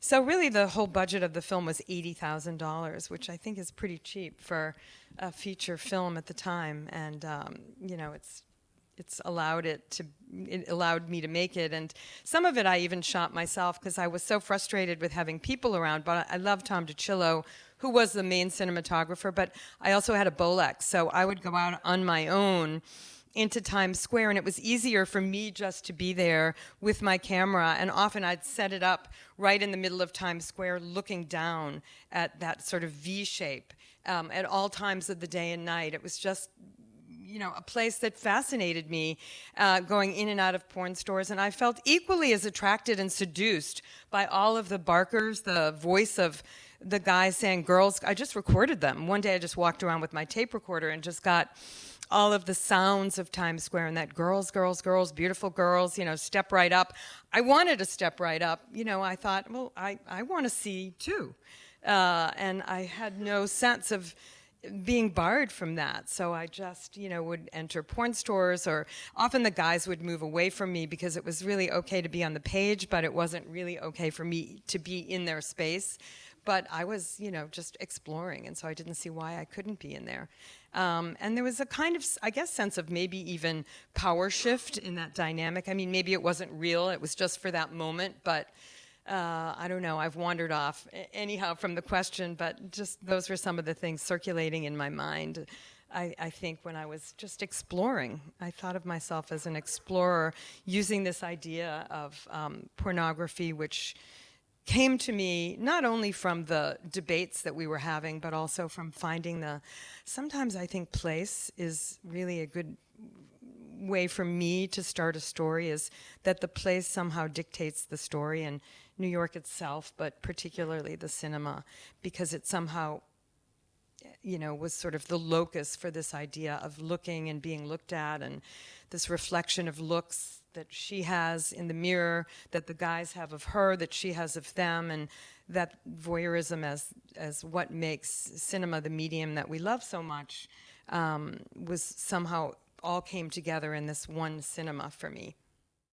So really, the whole budget of the film was $80,000, which I think is pretty cheap for a feature film at the time. And it allowed me to make it, and some of it I even shot myself because I was so frustrated with having people around. But I love Tom DiCillo, who was the main cinematographer, but I also had a Bolex, so I would go out on my own into Times Square, and it was easier for me just to be there with my camera. And often I'd set it up right in the middle of Times Square, looking down at that sort of V shape at all times of the day and night. It was just a place that fascinated me, going in and out of porn stores. And I felt equally as attracted and seduced by all of the barkers, the voice of the guys saying girls. I just recorded them. One day I just walked around with my tape recorder and just got all of the sounds of Times Square and that girls, girls, girls, beautiful girls, step right up. I wanted to step right up. I thought, well, I want to see too. And I had no sense of being barred from that. So I just, would enter porn stores, or often the guys would move away from me because it was really okay to be on the page, but it wasn't really okay for me to be in their space. But I was, just exploring, and so I didn't see why I couldn't be in there. And there was a kind of, I guess, sense of maybe even power shift in that dynamic. I mean, maybe it wasn't real, it was just for that moment, but I don't know, I've wandered off anyhow from the question, but just those were some of the things circulating in my mind. I think when I was just exploring, I thought of myself as an explorer using this idea of pornography, which came to me not only from the debates that we were having, but also from finding sometimes I think place is really a good way for me to start a story, is that the place somehow dictates the story, and New York itself, but particularly the cinema, because it somehow, was sort of the locus for this idea of looking and being looked at, and this reflection of looks that she has in the mirror, that the guys have of her, that she has of them, and that voyeurism as what makes cinema the medium that we love so much, was somehow all came together in this one cinema for me.